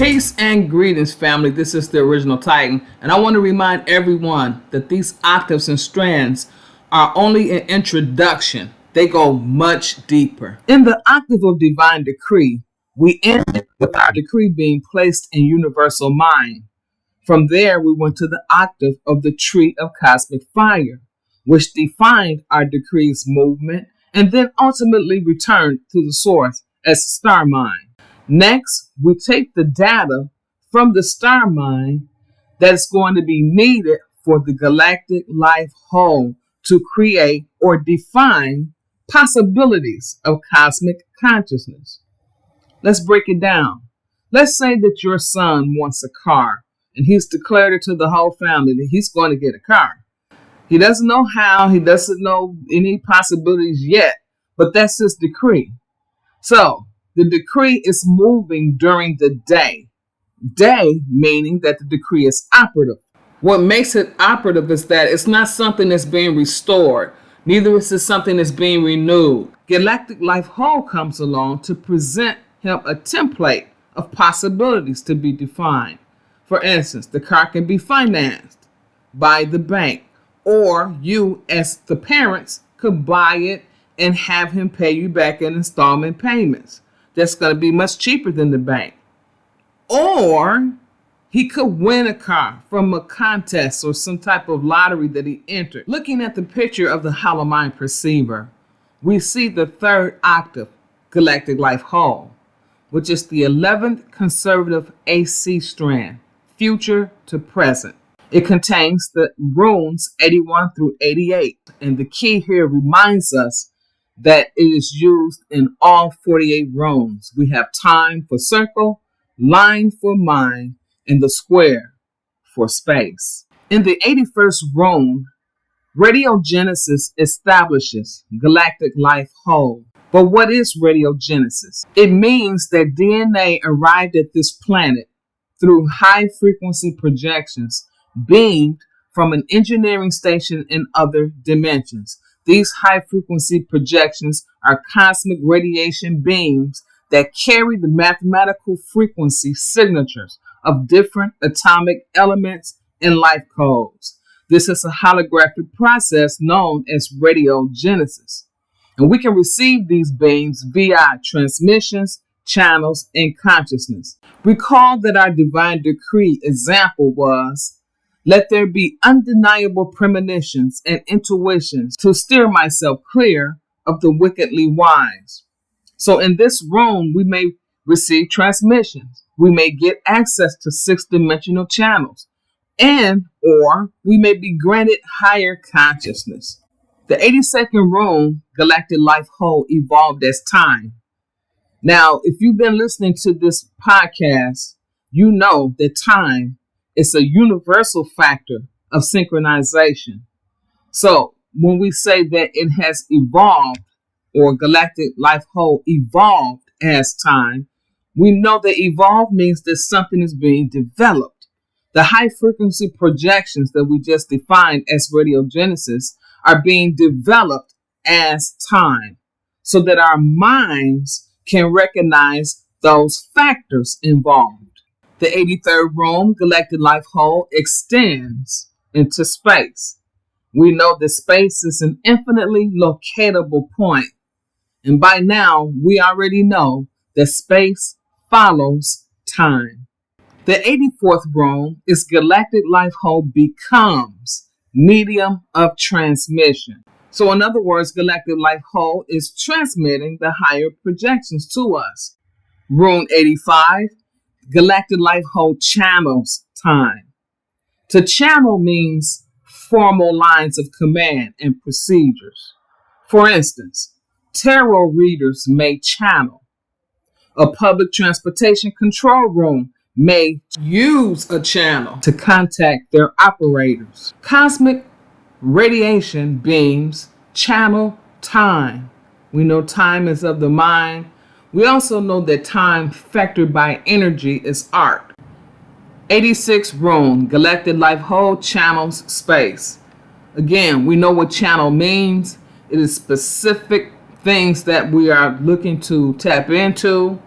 Peace and greetings, family. This is the Original Titan, and I want to remind everyone that these octaves and strands are only an introduction. They go much deeper. In the octave of divine decree, we ended with our decree being placed in universal mind. From there, we went to the octave of the tree of cosmic fire, which defined our decree's movement and then ultimately returned to the source as the star mind. Next, we take the data from the star mind that's going to be needed for the Galactic Life Whole to create or define possibilities of cosmic consciousness. Let's break it down. Let's say that your son wants a car, and he's declared it to the whole family that he's going to get a car. He doesn't know how, he doesn't know any possibilities yet, but that's his decree. So, the decree is moving during the day. Day meaning that the decree is operative. What makes it operative is that it's not something that's being restored. Neither is it something that's being renewed. Galactic Life Whole comes along to present him a template of possibilities to be defined. For instance, the car can be financed by the bank, or you as the parents could buy it and have him pay you back in installment payments. That's going to be much cheaper than the bank. Or he could win a car from a contest or some type of lottery that he entered. Looking at the picture of the hollow mind perceiver, we see the third octave, Galactic Life Whole, which is the 11th conservative AC strand, future to present. It contains the runes 81 through 88, and the key here reminds us that it is used in all 48 runes. We have time for circle, line for mind, and the square for space. In the 81st rune, Radiogenesis establishes Galactic Life Whole. But what is radiogenesis? It means that DNA arrived at this planet through high-frequency projections beamed from an engineering station in other dimensions. These high-frequency projections are cosmic radiation beams that carry the mathematical frequency signatures of different atomic elements and life codes. This is a holographic process known as radiogenesis. And we can receive these beams via transmissions, channels, and consciousness. Recall that our divine decree example was, let there be undeniable premonitions and intuitions to steer myself clear of the wickedly wise. So in this room, we may receive transmissions. We may get access to 6-dimensional channels, and or we may be granted higher consciousness. The 82nd room, Galactic Life Whole, evolved as time. Now, if you've been listening to this podcast, you know that time is a universal factor of synchronization. So when we say that it has evolved, or Galactic Life Whole evolved as time, we know that evolve means that something is being developed. The high frequency projections that we just defined as radiogenesis are being developed as time, so that our minds can recognize those factors involved. The 83rd room, Galactic Life Whole, extends into space. We know that space is an infinitely locatable point. And by now, we already know that space follows time. The 84th room is Galactic Life Whole becomes medium of transmission. So in other words, Galactic Life Whole is transmitting the higher projections to us. Rune 85, Galactic Life Whole channels time. To channel means formal lines of command and procedures. For instance, tarot readers may channel. A public transportation control room may use a channel to contact their operators. Cosmic radiation beams channel time. We know time is of the mind. We also know that time factored by energy is art. 86 rune, Galactic Life Whole channels space. Again, we know what channel means. It is specific things that we are looking to tap into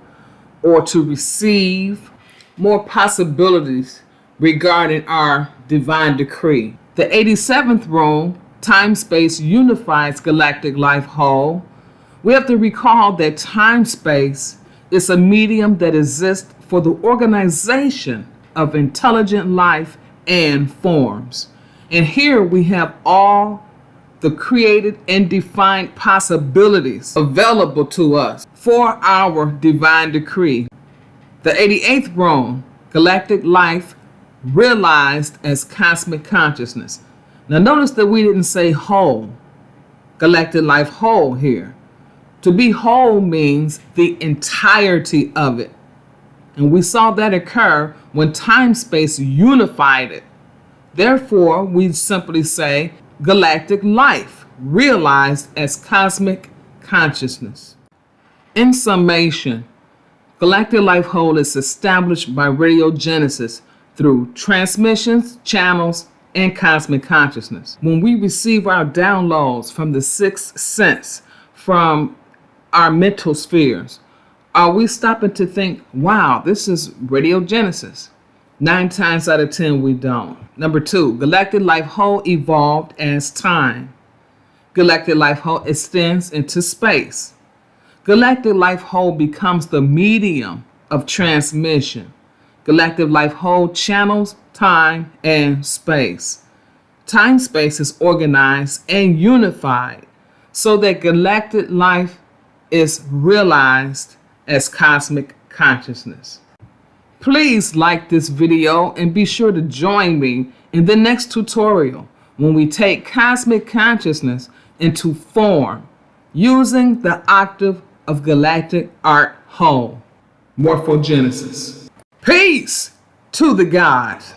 or to receive more possibilities regarding our divine decree. The 87th rule, time-space unifies galactic life whole. We have to recall that time-space is a medium that exists for the organization of intelligent life and forms. And here we have all the created and defined possibilities available to us for our divine decree. The 88th rule, galactic life realized as cosmic consciousness. Now notice that we didn't say whole, galactic life whole here. To be whole means the entirety of it. And we saw that occur when time-space unified it. Therefore, we simply say galactic life realized as cosmic consciousness. In summation, galactic life whole is established by radiogenesis through transmissions, channels, and cosmic consciousness. When we receive our downloads from the sixth sense, from our mental spheres, are we stopping to think, wow, this is radiogenesis? 9 times out of 10, we don't. Number 2, galactic life whole evolved as time. Galactic life whole extends into space. Galactic life whole becomes the medium of transmission. Galactic life whole channels time and space. Time-space is organized and unified so that galactic life is realized as cosmic consciousness. Please like this video and be sure to join me in the next tutorial when we take cosmic consciousness into form using the octave of galactic art whole. Morphogenesis. Peace to the gods.